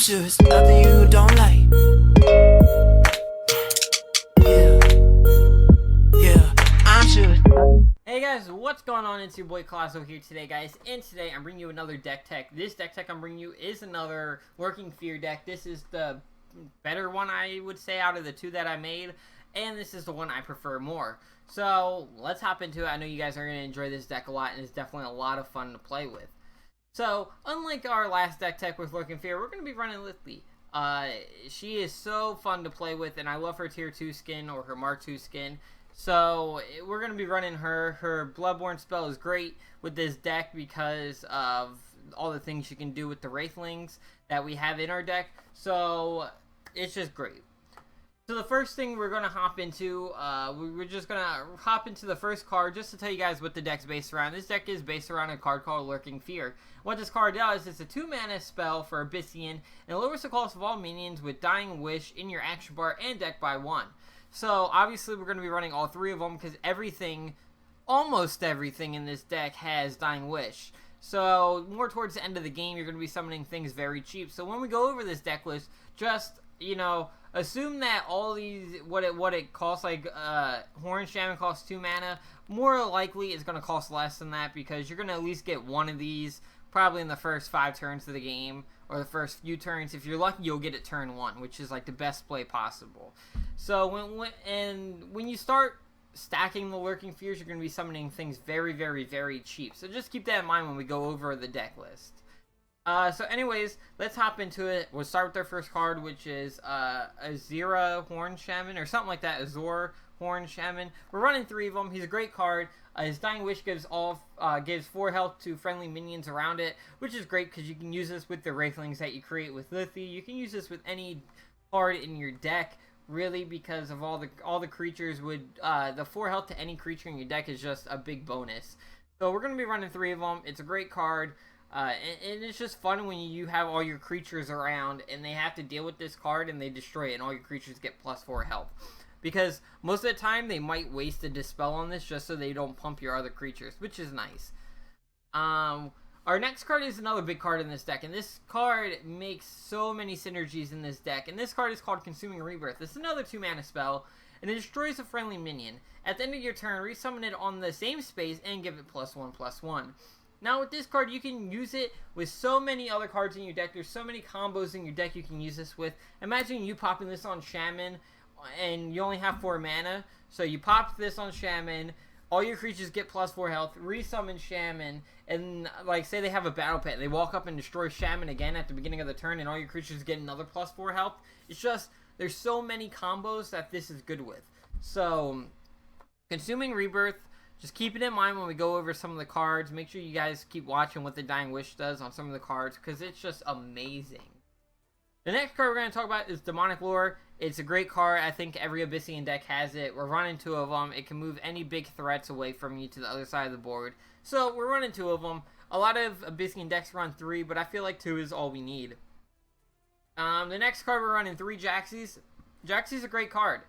sure it's nothing you don't like. Yeah, yeah, I'm sure. Hey guys, what's going on? It's your boy Colosso here today, guys, and today I'm bringing you another deck tech. This deck tech I'm bringing you is another Lurking Fear deck. This is the better one, I would say, out of the two that I made, and this is the one I prefer more. So let's hop into it. I know you guys are going to enjoy this deck a lot, and it's definitely a lot of fun to play with. So, unlike our last deck tech with Lurking Fear, we're going to be running Lithely. She is so fun to play with, and I love her Tier 2 skin, or her Mark 2 skin. So, we're going to be running her. Her Bloodborne spell is great with this deck because of all the things you can do with the Wraithlings that we have in our deck. So, it's just great. So the first thing we're going to hop into, we're just going to hop into the first card just to tell you guys what the deck's based around. This deck is based around a card called Lurking Fear. What this card does is it's a 2-mana spell for Abyssian, and it lowers the cost of all minions with Dying Wish in your action bar and deck by 1. So obviously we're going to be running all 3 of them because everything, almost everything in this deck has Dying Wish. So more towards the end of the game, you're going to be summoning things very cheap. So when we go over this deck list, just, you know, assume that all these, what it costs, like Horn Shaman costs 2 mana, more likely it's going to cost less than that because you're going to at least get one of these probably in the first 5 turns of the game, or the first few turns. If you're lucky, you'll get it turn 1, which is like the best play possible. So when you start stacking the Lurking Fears, you're going to be summoning things very, very, very cheap. So just keep that in mind when we go over the deck list. So anyways, let's hop into it. We'll start with our first card, which is Azira Horn Shaman, or something like that, Azor Horn Shaman. We're running 3 of them. He's a great card. His Dying Wish gives 4 health to friendly minions around it, which is great because you can use this with the Wraithlings that you create with Lithely. You can use this with any card in your deck, really, because of all the creatures would the 4 health to any creature in your deck is just a big bonus. So we're going to be running 3 of them. It's a great card. And it's just fun when you have all your creatures around and they have to deal with this card and they destroy it and all your creatures get +4 health. Because most of the time they might waste a Dispel on this just so they don't pump your other creatures, which is nice. Our next card is another big card in this deck, and this card makes so many synergies in this deck. And this card is called Consuming Rebirth. It's another 2-mana spell, and it destroys a friendly minion. At the end of your turn, resummon it on the same space and give it +1/+1. Now with this card, you can use it with so many other cards in your deck. There's so many combos in your deck you can use this with. Imagine you popping this on Shaman, and you only have 4 mana. So you pop this on Shaman, all your creatures get +4 health, resummon Shaman, and like say they have a battle pet, they walk up and destroy Shaman again at the beginning of the turn, and all your creatures get another +4 health. It's just, there's so many combos that this is good with. So, Consuming Rebirth, just keep it in mind when we go over some of the cards. Make sure you guys keep watching what the Dying Wish does on some of the cards, because it's just amazing. The next card we're going to talk about is Demonic Lure. It's a great card. I think every Abyssian deck has it. We're running 2 of them. It can move any big threats away from you to the other side of the board. So we're running 2 of them. A lot of Abyssian decks run 3, but I feel like 2 is all we need. The next card we're running 3 Jaxies. Jaxie's a great card.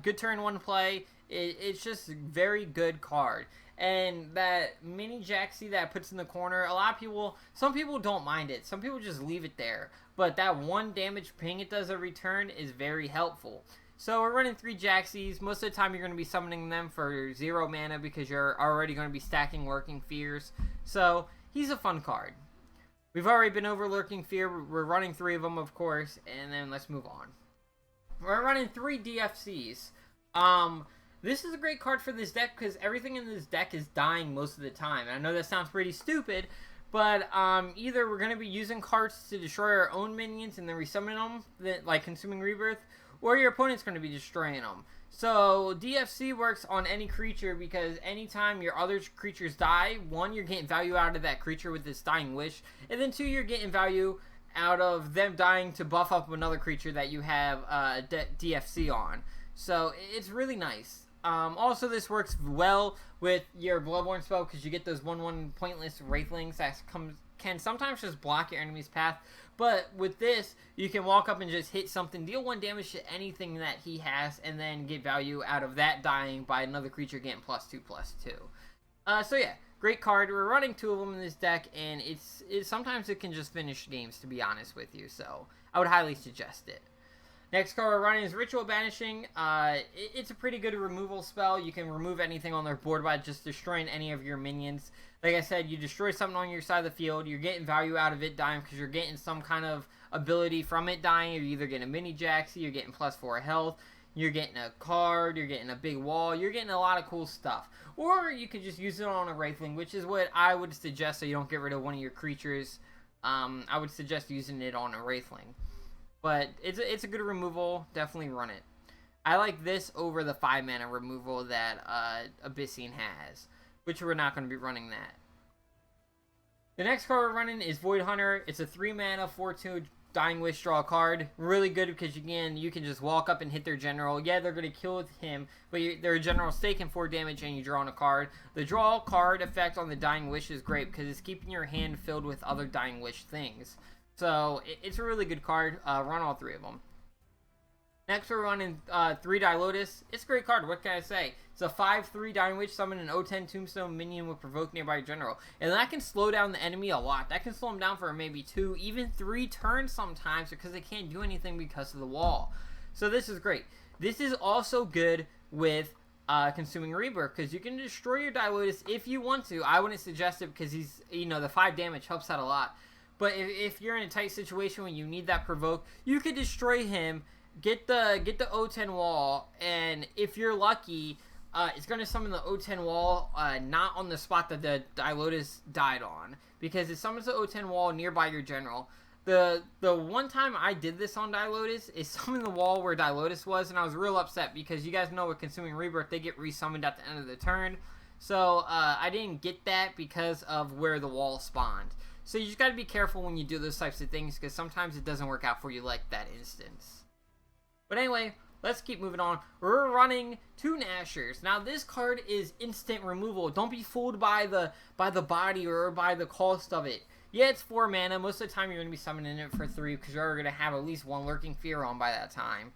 Good turn 1 play. It's just a very good card. And that mini Jaxie that puts in the corner, a lot of people, some people don't mind it. Some people just leave it there. But that 1 damage ping it does every turn is very helpful. So we're running 3 Jaxies. Most of the time you're going to be summoning them for 0 mana because you're already going to be stacking Lurking Fears. So he's a fun card. We've already been over Lurking Fear. We're running 3 of them, of course. And then let's move on. We're running 3 DFCs. This is a great card for this deck because everything in this deck is dying most of the time. And I know that sounds pretty stupid, but either we're going to be using cards to destroy our own minions and then resummon them, like Consuming Rebirth, or your opponent's going to be destroying them. So DFC works on any creature because anytime your other creatures die, 1, you're getting value out of that creature with this Dying Wish, and then 2, you're getting value out of them dying to buff up another creature that you have DFC on. So it's really nice. Also, this works well with your Bloodborne spell because you get those 1/1 pointless Wraithlings that can sometimes just block your enemy's path. But with this, you can walk up and just hit something, deal 1 damage to anything that he has, and then get value out of that dying by another creature getting +2/+2. So yeah, great card. We're running 2 of them in this deck, and it's sometimes it can just finish games, to be honest with you. So I would highly suggest it. Next card we're running is Ritual Banishing. It's a pretty good removal spell. You can remove anything on their board by just destroying any of your minions. Like I said, you destroy something on your side of the field, you're getting value out of it dying because you're getting some kind of ability from it dying. You're either getting a mini Jaxi, you're getting +4 health, you're getting a card, you're getting a big wall, you're getting a lot of cool stuff. Or you could just use it on a Wraithling, which is what I would suggest so you don't get rid of one of your creatures. I would suggest using it on a Wraithling. But it's a good removal, definitely run it. I like this over the 5 mana removal that Abyssine has, which we're not going to be running that. The next card we're running is Void Hunter. It's a 3 mana 4/2 Dying Wish, draw a card. Really good because again, you can just walk up and hit their general. Yeah, they're going to kill him, but their general's taking 4 damage and you draw on a card. The draw card effect on the Dying Wish is great because it's keeping your hand filled with other Dying Wish things. So it's a really good card. Run all 3 of them. Next we're running 3 Dilotus. It's a great card, what can I say? It's a 5/3 Dying Witch, summon an O10 Tombstone minion with provoke nearby general. And that can slow down the enemy a lot. That can slow them down for maybe 2, even 3 turns sometimes because they can't do anything because of the wall. So this is great. This is also good with Consuming Rebirth because you can destroy your Dilotus if you want to. I wouldn't suggest it because he's, the 5 damage helps out a lot. But if you're in a tight situation when you need that provoke, you could destroy him, get the O10 wall, and if you're lucky, it's going to summon the O10 wall not on the spot that the Dilotus died on, because it summons the O10 wall nearby your general. The one time I did this on Dilotus is summon the wall where Dilotus was, and I was real upset because you guys know with Consuming Rebirth they get resummoned at the end of the turn. So I didn't get that because of where the wall spawned. So you just got to be careful when you do those types of things because sometimes it doesn't work out for you like that instance. But anyway, let's keep moving on. We're running 2 Nashers. Now this card is instant removal. Don't be fooled by the body or by the cost of it. Yeah, it's 4 mana. Most of the time you're going to be summoning it for 3 because you're going to have at least 1 Lurking Fear on by that time.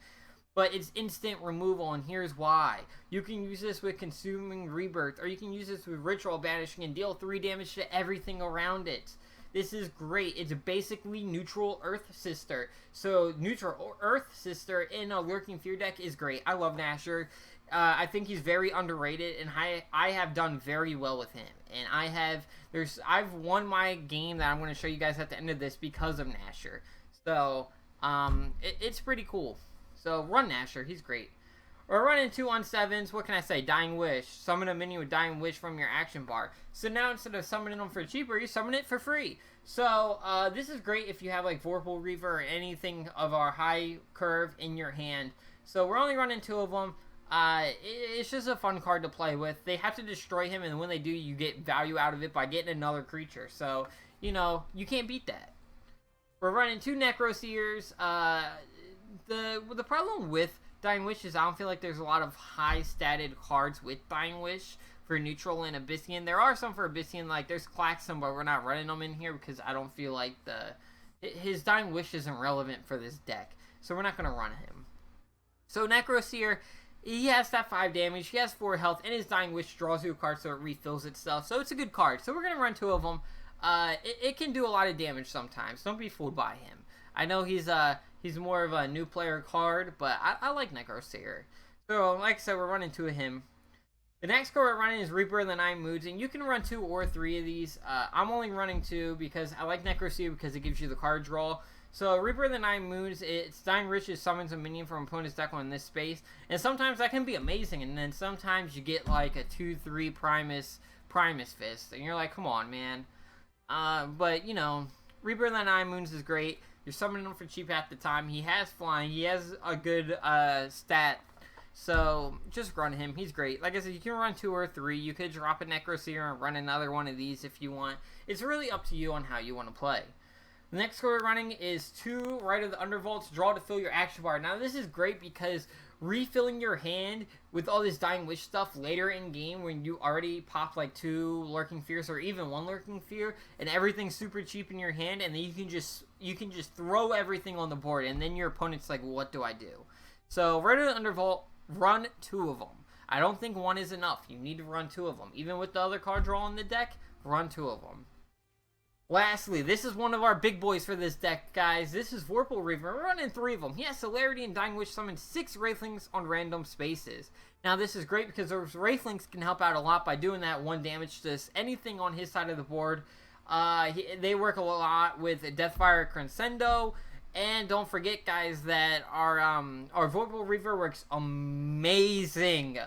But it's instant removal, and here's why. You can use this with Consuming Rebirth, or you can use this with Ritual Banishing and deal 3 damage to everything around it. This is great. It's basically neutral Earth Sister. So neutral Earth Sister in a Lurking Fear deck is great. I love Nasher. I think he's very underrated, and I have done very well with him. And I've won my game that I'm going to show you guys at the end of this because of Nasher. So it's pretty cool. So run Nasher. He's great. We're running 2 on 7s. What can I say? Dying Wish. Summon a minion with Dying Wish from your action bar. So now instead of summoning them for cheaper, you summon it for free. So this is great if you have like Vorpal Reaver or anything of our high curve in your hand. So we're only running 2 of them. It's just a fun card to play with. They have to destroy him, and when they do, you get value out of it by getting another creature. So, you can't beat that. We're running 2 Necroseers. The problem with Dying Wish is I don't feel like there's a lot of high-statted cards with Dying Wish for neutral and Abyssinian. There are some for Abyssinian, like there's Klaxon, but we're not running them in here because I don't feel like his Dying Wish isn't relevant for this deck. So we're not going to run him. So Necroseer, he has that 5 damage, he has 4 health, and his Dying Wish draws you a card so it refills itself. So it's a good card. So we're going to run 2 of them. It can do a lot of damage sometimes. Don't be fooled by him. I know he's more of a new player card, but I like Necroseer. So, like I said, we're running 2 of him. The next card we're running is Reaper of the 9 Moods, and you can run 2 or 3 of these. I'm only running 2 because I like Necroseer because it gives you the card draw. So, Reaper of the 9 Moods, it's Dying Wish summons a minion from opponent's deck on this space, and sometimes that can be amazing, and then sometimes you get like a 2/3 Primus Fist, and you're like, come on, man. But, Reaper of the 9 Moons is great. You're summoning him for cheap at the time. He has flying. He has a good stat. So just run him. He's great. Like I said, you can run 2 or 3. You could drop a Necroseer and run another one of these if you want. It's really up to you on how you want to play. The next card we're running is 2 Rite of the Undervaults. Draw to fill your action bar. Now this is great because refilling your hand with all this Dying Wish stuff later in game when you already popped like 2 Lurking Fears or even 1 Lurking Fear and everything's super cheap in your hand, and then you can just throw everything on the board, and then your opponent's like, what do I do? So Rite of the Undervault, run 2 of them. I don't think 1 is enough. You need to run 2 of them. Even with the other card draw in the deck, run 2 of them. Lastly, this is one of our big boys for this deck, guys. This is Vorpal Reaver. We're running 3 of them. He has Celerity and Dying Wish summon 6 Wraithlings on random spaces. Now, this is great because those Wraithlings can help out a lot by doing that 1 damage to anything on his side of the board. They work a lot with Deathfire Crescendo. And don't forget, guys, that our Vorpal Reaver works amazing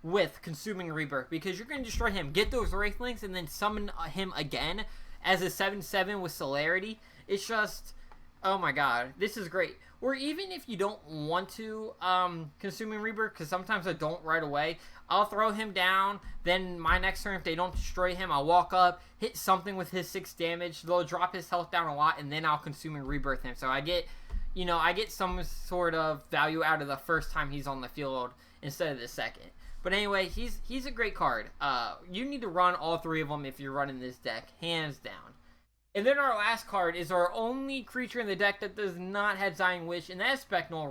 with Consuming Rebirth, because you're going to destroy him, get those Wraithlings, and then summon him again as a 7/7 with Celerity. It's just, oh my god, this is great. Or even if you don't want to Consuming Rebirth, because sometimes I don't right away, I'll throw him down, then my next turn, if they don't destroy him, I'll walk up, hit something with his 6 damage, they'll drop his health down a lot, and then I'll Consuming Rebirth him. So I get, you know, I get some sort of value out of the first time he's on the field instead of the second. But anyway, he's a great card. You need to run all 3 of them if you're running this deck, hands down. And then our last card is our only creature in the deck that does not have Dying Wish, and that is Spectral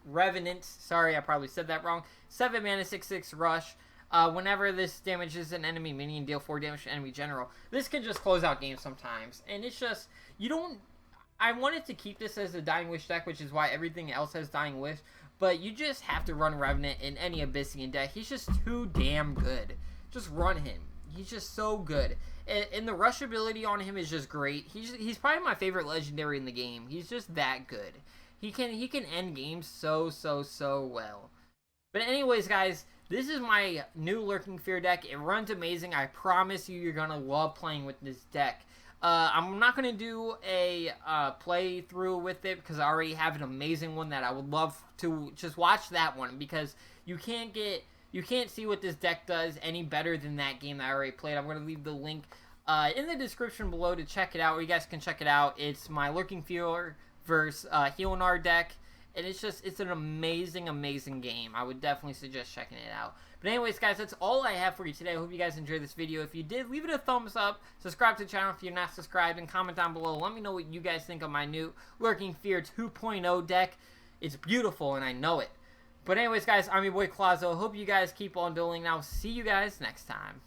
Revenant. Sorry, I probably said that wrong. 7 mana, 6/6 rush. Whenever this damages an enemy minion, deal 4 damage to enemy general. This can just close out games sometimes. And it's just, you don't... I wanted to keep this as a Dying Wish deck, which is why everything else has Dying Wish. But you just have to run Revenant in any Abyssian deck. He's just too damn good. Just run him. He's just so good. And the rush ability on him is just great. He's probably my favorite legendary in the game. He's just that good. He can end games so well. But anyways, guys, this is my new Lurking Fear deck. It runs amazing. I promise you, you're going to love playing with this deck. I'm not going to do a playthrough with it because I already have an amazing one that I would love to just watch that one, because you can't see what this deck does any better than that game that I already played. I'm going to leave the link in the description below to check it out, or you guys can check it out. It's my Lurking Fear versus Healing deck, and it's an amazing game. I would definitely suggest checking it out. But anyways, guys, that's all I have for you today. I hope you guys enjoyed this video. If you did, leave it a thumbs up, subscribe to the channel if you're not subscribed, and comment down below. Let me know what you guys think of my new Lurking Fear 2.0 deck. It's beautiful, and I know it. But anyways, guys, I'm your boy Clazo. Hope you guys keep on dueling. I'll see you guys next time.